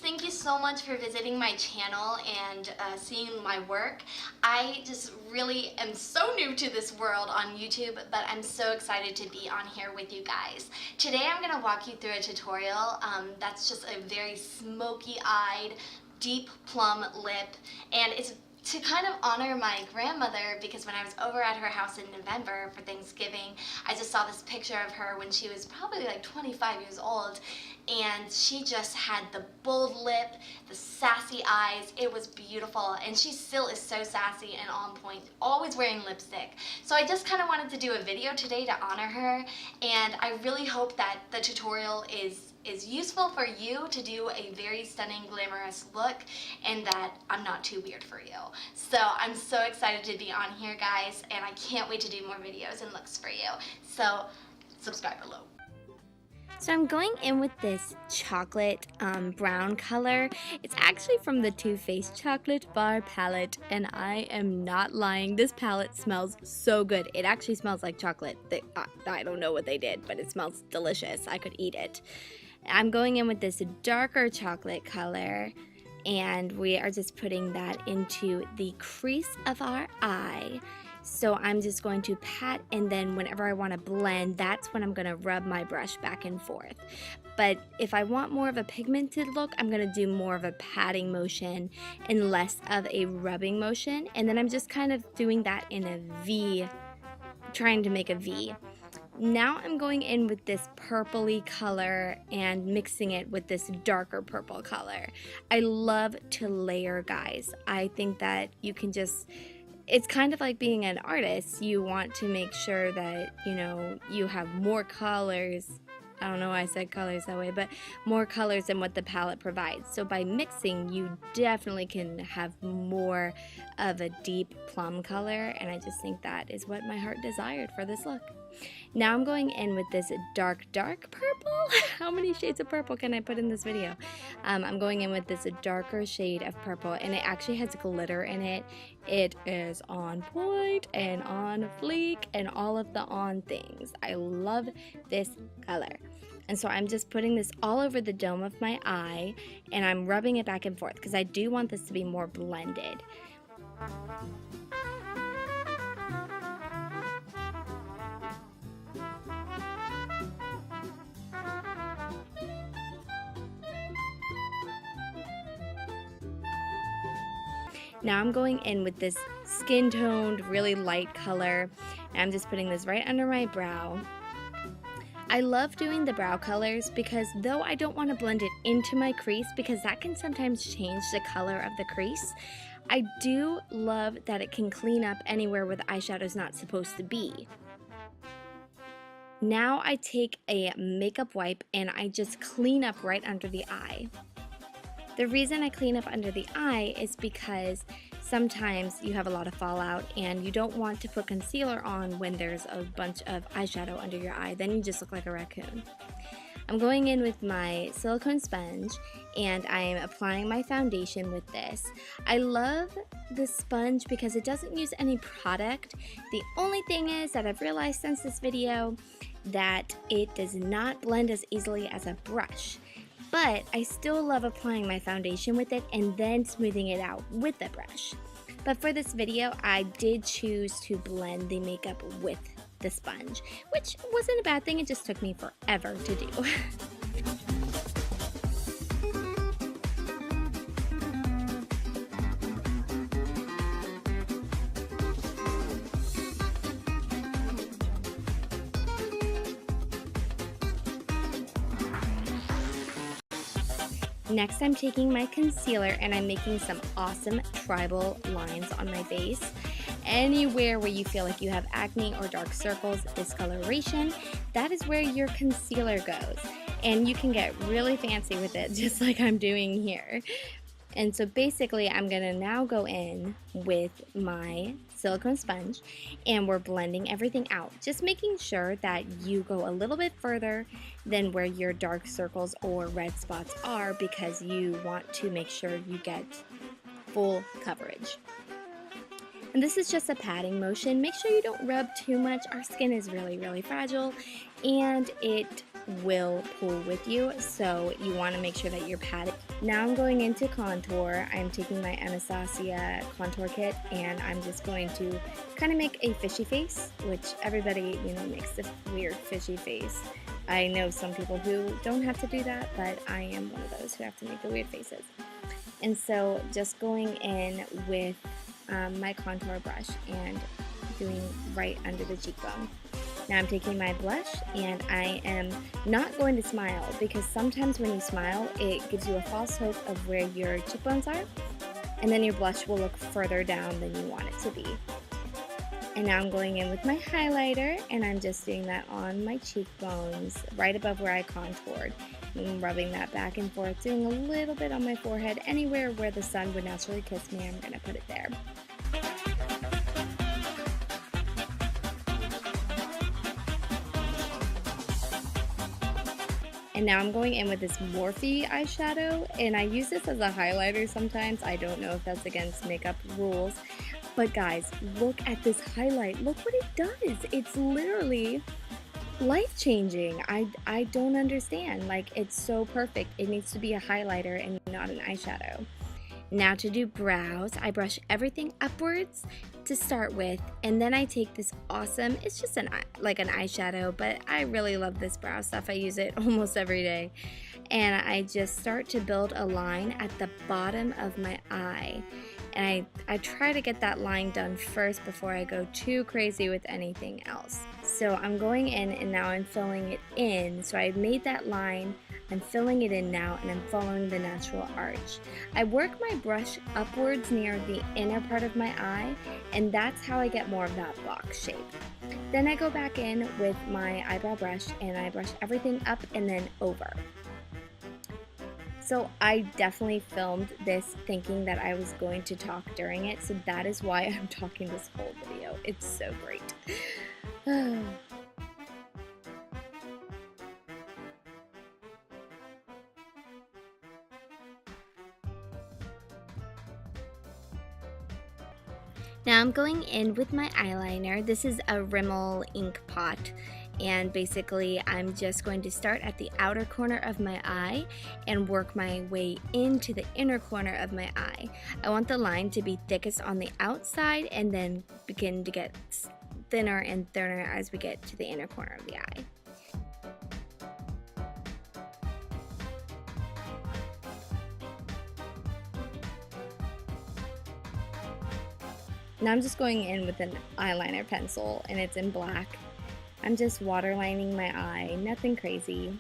thank you so much for visiting my channel and seeing my work. I just really am so new to this world on YouTube, but I'm so excited to be on here with you guys. Today I'm going to walk you through a tutorial that's just a very smoky-eyed, deep plum lip, and it's to kind of honor my grandmother, because when I was over at her house in November for Thanksgiving, I just saw this picture of her when she was probably like 25 years old, and she just had the bold lip, the sassy eyes. It was beautiful, and she still is so sassy and on point, always wearing lipstick. So I just kind of wanted to do a video today to honor her, and I really hope that the tutorial is useful for you to do a very stunning, glamorous look, and that I'm not too weird for you. So I'm so excited to be on here, guys, and I can't wait to do more videos and looks for you. So subscribe below. So I'm going in with this chocolate brown color. It's actually from the Too Faced Chocolate Bar palette, and I am not lying. This palette smells so good. It actually smells like chocolate. I don't know what they did, but it smells delicious. I could eat it. I'm going in with this darker chocolate color, and we are just putting that into the crease of our eye. So I'm just going to pat, and then whenever I want to blend, that's when I'm going to rub my brush back and forth. But if I want more of a pigmented look, I'm going to do more of a patting motion and less of a rubbing motion. And then I'm just kind of doing that in a V, trying to make a V. Now I'm going in with this purpley color and mixing it with this darker purple color. I love to layer, guys. I think that you can just... It's kind of like being an artist. You want to make sure that, you have more colors. I don't know why I said colors that way, but more colors than what the palette provides. So by mixing, you definitely can have more of a deep plum color, and I just think that is what my heart desired for this look. Now I'm going in with this dark purple. How many shades of purple can I put in this video? I'm going in with this darker shade of purple, and it actually has glitter in it. It is on point and on fleek and all of the on things. I love this color. And so I'm just putting this all over the dome of my eye, and I'm rubbing it back and forth because I do want this to be more blended. Now I'm going in with this skin toned, really light color, and I'm just putting this right under my brow. I love doing the brow colors because though I don't want to blend it into my crease, because that can sometimes change the color of the crease, I do love that it can clean up anywhere where the eyeshadow is not supposed to be. Now I take a makeup wipe and I just clean up right under the eye. The reason I clean up under the eye is because sometimes you have a lot of fallout and you don't want to put concealer on when there's a bunch of eyeshadow under your eye. Then you just look like a raccoon. I'm going in with my silicone sponge and I'm applying my foundation with this. I love the sponge because it doesn't use any product. The only thing is that I've realized since this video that it does not blend as easily as a brush. But I still love applying my foundation with it and then smoothing it out with the brush. But for this video, I did choose to blend the makeup with the sponge, which wasn't a bad thing. It just took me forever to do. Next, I'm taking my concealer and I'm making some awesome tribal lines on my face. Anywhere where you feel like you have acne or dark circles, discoloration, that is where your concealer goes. And you can get really fancy with it, just like I'm doing here. And so basically, I'm going to now go in with my silicone sponge and we're blending everything out. Just making sure that you go a little bit further than where your dark circles or red spots are, because you want to make sure you get full coverage. And this is just a patting motion. Make sure you don't rub too much. Our skin is really, really fragile, and it will pull with you, so you want to make sure that you're padded. Now I'm going into contour. I'm taking my Anastasia contour kit and I'm just going to kind of make a fishy face, which everybody, makes this weird fishy face. I know some people who don't have to do that, but I am one of those who have to make the weird faces. And so just going in with my contour brush and doing right under the cheekbone. Now I'm taking my blush and I am not going to smile, because sometimes when you smile it gives you a false hope of where your cheekbones are, and then your blush will look further down than you want it to be. And now I'm going in with my highlighter and I'm just doing that on my cheekbones right above where I contoured. I'm rubbing that back and forth, doing a little bit on my forehead. Anywhere where the sun would naturally kiss me, I'm going to put it there. And now I'm going in with this Morphe eyeshadow, and I use this as a highlighter sometimes. I don't know if that's against makeup rules, but guys, look at this highlight. Look what it does. It's literally life-changing. I don't understand. Like, it's so perfect. It needs to be a highlighter and not an eyeshadow. Now to do brows, I brush everything upwards to start with, and then I take this awesome, it's just like an eyeshadow, but I really love this brow stuff. I use it almost every day. And I just start to build a line at the bottom of my eye. And I try to get that line done first before I go too crazy with anything else. So I'm going in and now I'm filling it in. So I made that line, I'm filling it in now, and I'm following the natural arch. I work my brush upwards near the inner part of my eye, and that's how I get more of that box shape. Then I go back in with my eyebrow brush and I brush everything up and then over. So I definitely filmed this thinking that I was going to talk during it, so that is why I'm talking this whole video. It's so great. Now I'm going in with my eyeliner. This is a Rimmel ink pot, and basically I'm just going to start at the outer corner of my eye and work my way into the inner corner of my eye. I want the line to be thickest on the outside and then begin to get thinner and thinner as we get to the inner corner of the eye. Now I'm just going in with an eyeliner pencil and it's in black. I'm just waterlining my eye, nothing crazy.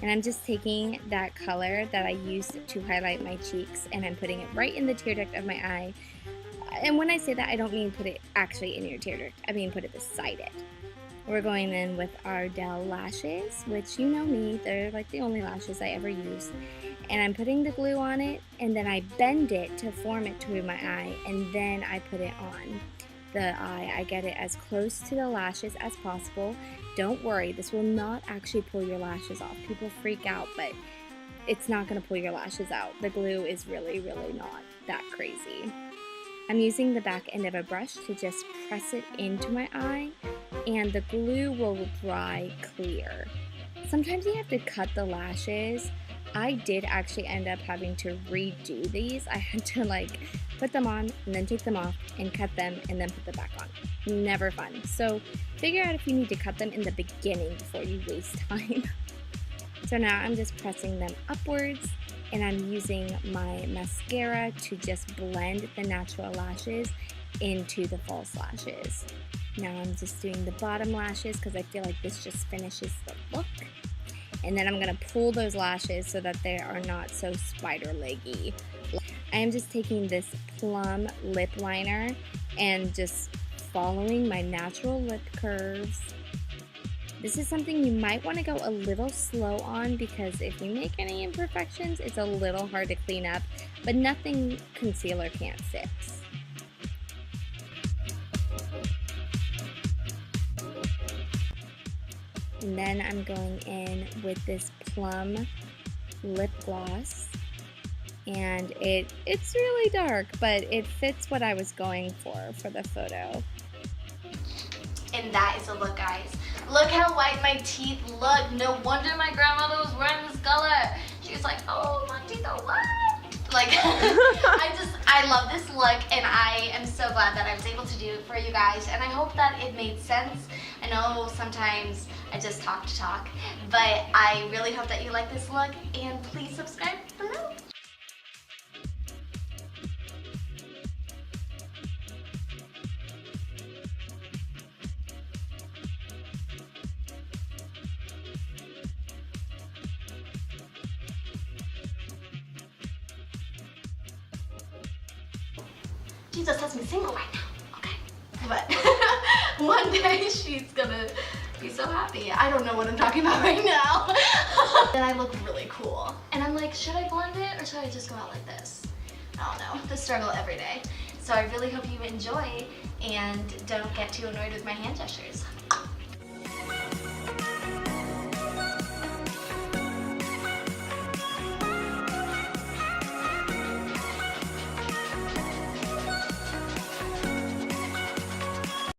And I'm just taking that color that I used to highlight my cheeks and I'm putting it right in the tear duct of my eye. And when I say that, I don't mean put it actually in your tear duct, I mean put it beside it. We're going in with our Dell lashes, which you know me, they're like the only lashes I ever use. And I'm putting the glue on it, and then I bend it to form it to my eye, and then I put it on the eye. I get it as close to the lashes as possible. Don't worry, this will not actually pull your lashes off. People freak out, but it's not going to pull your lashes out. The glue is really, really not that crazy. I'm using the back end of a brush to just press it into my eye, and the glue will dry clear. Sometimes you have to cut the lashes. I did actually end up having to redo these. I had to put them on and then take them off and cut them and then put them back on. Never fun. So figure out if you need to cut them in the beginning before you waste time. So now I'm just pressing them upwards, and I'm using my mascara to just blend the natural lashes into the false lashes. Now I'm just doing the bottom lashes because I feel like this just finishes the look. And then I'm going to pull those lashes so that they are not so spider leggy. I am just taking this plum lip liner and just following my natural lip curves. This is something you might want to go a little slow on because if you make any imperfections, it's a little hard to clean up, but nothing concealer can't fix. And then I'm going in with this plum lip gloss and it's really dark, but it fits what I was going for the photo. And that is a look, guys. Look how white my teeth look. No wonder my grandmother was wearing this color. She was like, oh, my teeth are white. Like, I love this look, and I am so glad that I was able to do it for you guys, and I hope that it made sense. I know sometimes I just talk to talk, but I really hope that you like this look, and please subscribe below. Jesus has me single right now, okay? But one day she's gonna be so happy. I don't know what I'm talking about right now. And I look really cool. And I'm like, should I blend it or should I just go out like this? I don't know, the struggle every day. So I really hope you enjoy and don't get too annoyed with my hand gestures.